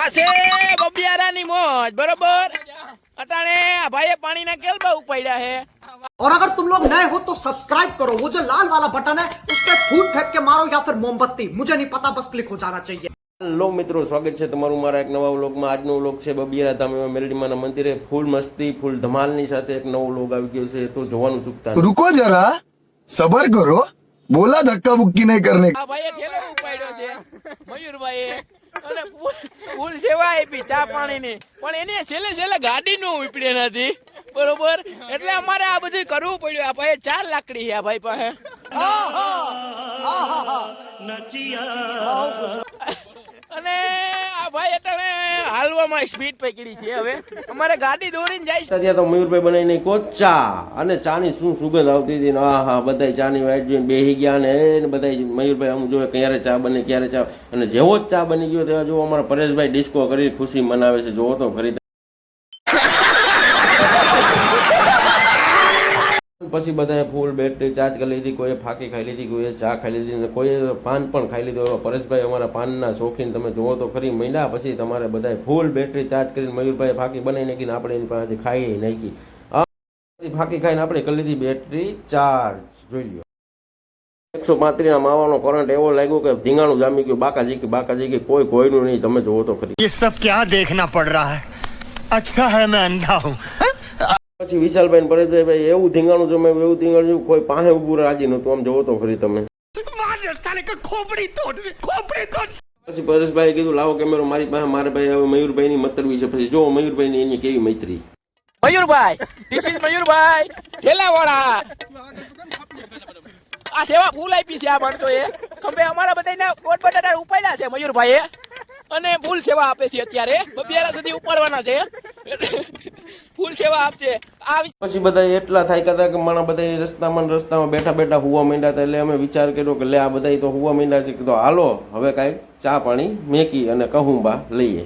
પાસે બબિયારાની મોજ બરોબર અટાણે આ ભાઈએ પાણીના કેલબા ઉપાડ્યા હે। और अगर तुम लोग नए हो तो सब्सक्राइब करो, वो जो लाल वाला बटन है उस पे फूट फेंक के मारो या फिर मोमबत्ती, मुझे नहीं पता, बस क्लिक हो जाना चाहिए। હેલો મિત્રો, સ્વાગત છે તમારું મારા એક નવા વ્લોગમાં। આજનો વ્લોગ છે બબિયારા ધામ મેલડીમાના મંદિરે ફૂલ મસ્તી ફૂલ ધમાલની સાથે એક નવો વ્લોગ આવી ગયો છે, તો જોવાનું ચૂકતા નહીં। रुको जरा सबर करो, बोला धक्का बुक्की नहीं करने। આ ભાઈએ થેલો ઉપાડ્યો છે મયુરભાઈએ અને ફૂલ સેવા આપી ચા પાણીની, પણ એને છેલ્લે ગાડીનું ઉપડે નથી બરોબર, એટલે અમારે આ બધું કરવું પડ્યું। આ ભાઈ 4 લાકડી છે આ ભાઈ પાસે અને આ ભાઈ એટલે હાલવામાં સ્પીડ પકડી છે। હવે અમારે ગાડી દોરીને જાય છે। ત્યાં તો મયુરભાઈ બનાવી નાખ્યો ચા, અને ચાની શું સુગંધ આવતી હતી ને હા બધા ચાની વાઈટ જોઈને બેસી ગયા ને બધા મયુરભાઈ આમ જોવે ક્યારે ચા બને ક્યારે ચા, અને જેવો જ ચા બની ગયો તેવા જો અમારા પરેશભાઈ ડિસ્કો કરી ખુશી મનાવે છે, જોવો તો ખરી। પછી બધાએ ફૂલ બેટરી ચાર્જ કરી લીધી, કોઈએ ફાંકી ખાઈ લીધી, કોઈએ ચા ખાઈ લીધી ને કોઈએ પાન પણ ખાઈ લીધું। પરેશભાઈ અમારા પાનના શોખીન, તમે જોવો તો ખરી મહિના પછી તમારે બધાએ ફૂલ બેટરી ચાર્જ કરીને મયુરભાઈ ફાંકી બનાવી નાખીને આપણે એની પાસેથી ખાઈ નાખી। ફાંકી ખાઈને આપણે કરી લીધી બેટરી ચાર્જ। જોઈ લ્યો 135 ના માવાનો કરંટ એવો લાગ્યો કે ધીંગાણું જામી ગયું, બાકાજી કે કોઈ કોઈનું નહીં, તમે જોવો તો ખરી। ये सब क्या देखना पड़ रहा है, अच्छा है मैं अंधा हूँ। પછી વિશાલભાઈ પરેશભાઈ એવું ધીંગાણું જમાવ્યું, એવું ધીંગાણું કોઈ પાસે ઉભું રાજી નતું, આમ જોવો તો ખરી તમે। પછી પરેશભાઈ કીધું લાવો કેમેરો મારી પાસે, મારે ભાઈ હવે મયુરભાઈ ની મતરવી છે। પછી જો મયુરભાઈ ની એની કેવી મૈત્રી। મયુરભાઈ, ધીસ ઇઝ મયુરભાઈ ઠેલાવાળા। આ સેવા ફૂલ આપી છે આ માણસોએ, ખંભે અમારા બધાને કોટ બટાટા ઉપાડ્યા છે મયુરભાઈએ, અને ફૂલ સેવા આપે છે। અત્યારે બબિયારા સુધી ઉપાડવાના છે, ફૂલ સેવા આપશે। પછી બધા એટલા થાય હતા કે માણા બધા રસ્તામાં બેઠા હુવા માંડ્યા હતા, એટલે અમે વિચાર કર્યો કે લે આ બધા તો હુવા માંડ્યા છે, કીધું હાલો હવે કાંઈક ચા પાણી મેકી અને કહુંબા લઈએ।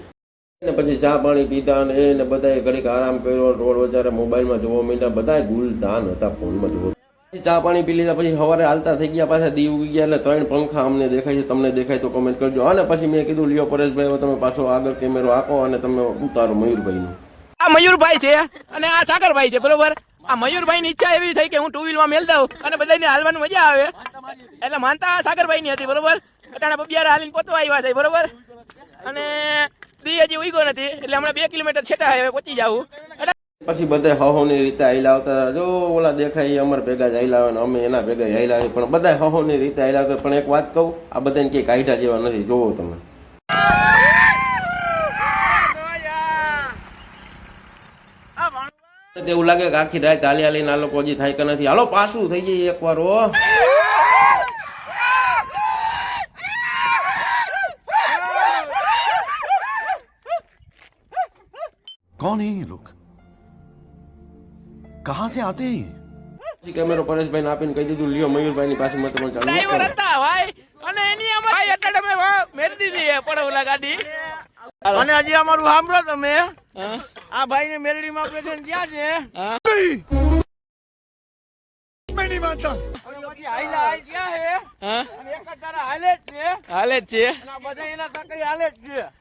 અને પછી ચા પાણી પીધા અને એને બધાએ ઘડીક આરામ કર્યો, રોડ વચારે મોબાઈલમાં જોવા માંડ્યા, બધા ગુલદાન હતા ફોનમાં જોવા। ચા પાણી પી લીધા પછી સવારે હાલતા થઈ ગયા, પાછા દી ઉગી ગયા, એટલે 3 પંખા અમને દેખાય છે, તમને દેખાય તો કમેન્ટ કરજો। અને પછી મેં કીધું લ્યો પરેશભાઈ તમે પાછો આગળ કેમેરો આંકો અને તમે ઉતારો મયુરભાઈનું। આ મયુરભાઈ છે અને આ સાગરભાઈ છે બરોબર। આ મયુરભાઈ ની ઈચ્છા એવી થઈ કે હું 2 વ્હીલમાં મેલ દઉં અને બધાને હાલવાની મજા આવે, એટલે માનતા સાગરભાઈ ની હતી બરોબર। અટાણે બબિયારા હાલીને પોતવા આવ્યા છે બરોબર, અને દી હજી ઉગ્યો નથી, એટલે હમણાં 2 કિલોમીટર છેટા હવે પહોંચી જાવું। પછી બધા હહોની રીતે હાઈલા આવતા, જો ઓલા દેખાય અમારે ભેગા જ હાઈલા આવે ને અમે એના ભેગા હાઈલા આવે, પણ બધા હહોની રીતે હાઈલા આવતા। પણ એક વાત કહું, આ બધાને ક્યાંય કાઢ્યા જેવા નથી, જોવો તમે। એવું લાગે કે આખી રાત હાલી હાલીને આ લોકો હજી થાય કે નથી, હાલો પાછું થઈ જાય એક વાર। कौन है ये लोग, कहाँ से आते हैं? પછી કેમેરો પરેશભાઈ ને આપીને કહી દીધું લ્યો મયુરભાઈ ની પાસે મત ચાલુ ડ્રાઈવર હતા ભાઈ, અને એની અમારી એટલે તમે મેળ દીધી પડવલા ગાડી। અને હજી અમારું સાંભળો તમે, આ ભાઈ ને મેલડી માં ઓપરેશન ક્યાં છે? मैं नहीं मानता। હાલે જ છે,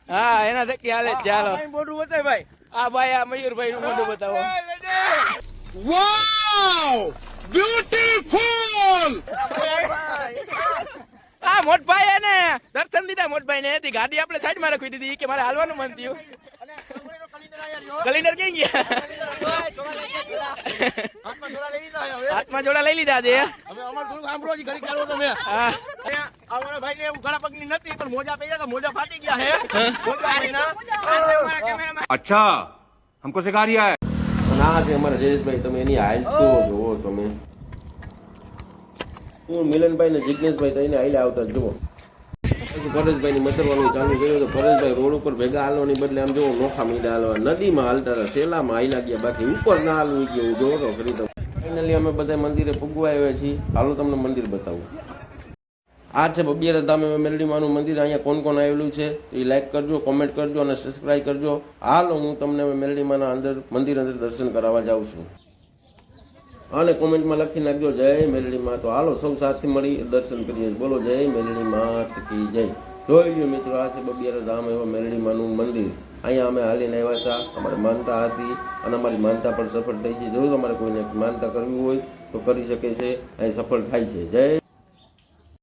હા એના થકી હાલે જ છે। હાલો મોઢું બતાય ભાઈ, આ ભાઈ આ મયુરભાઈ નું મોઢું બતાવો। वाव, ब्यूटीफुल। હા મોટભાઈ એને દર્શન દીધા, મોટભાઈ ને હતી ગાડી આપણે સાઈડ માં રાખી દીધી કે મારે હાલવાનું મન થયું। કલિન્ડર ક્યાં ગયા? હાથમાં જોડા લઈ લીધા છે। अच्छा, हमको सिखा रिया है। ના છે અમારા જયેશભાઈ, તમે એની હાઈલ તો જોવો તમે। હું મિલનભાઈ ને જિજ્ઞેશભાઈ તો એને હાઈલા આવતા જુઓ। પછી પરેશભાઈ ની મચરવાનું ચાલુ કર્યું તો પરેશભાઈ રોડ ઉપર ભેગા હાલવાની બદલે આમ જોવો નોખા મીડા હાલવા, નદીમાં હાલતા હતા, શેલામાં હાઈલા ગયા, બાકી ઉપર ના હાલવું ગયું, જોવો તો ખરી તમે। ફાઇનલી અમે બધા મંદિરે પૂગવા આવ્યા છીએ, હાલો તમને મંદિર બતાવું। આ છે બબિયારા ધામ મેલડીમાનું મંદિર। અહીંયા કોણ કોણ આવેલું છે એ લાઈક કરજો, કોમેન્ટ કરજો અને સબસ્ક્રાઈબ કરજો। હાલો હું તમને મેલડીમાના મંદિર અંદર દર્શન કરાવવા જાઉં છું, અને કોમેન્ટમાં લખી નાખજો જય મેલડી માં। તો હાલો સૌ સાથે મળી દર્શન કરીએ, બોલો જય મેલડી માત કી જય। જોઈ લ્યો મિત્રો, આ છે બબિયારા ધામ એવા મેરડીમાનું મંદિર. અહીંયા અમે હાલીને આવ્યા હતા, અમારે માનતા હતી અને અમારી માનતા પણ સફળ થઈ છે. જો તમારે કોઈને માનતા કરવી હોય તો કરી શકે છે, અહીં સફળ થાય છે. જય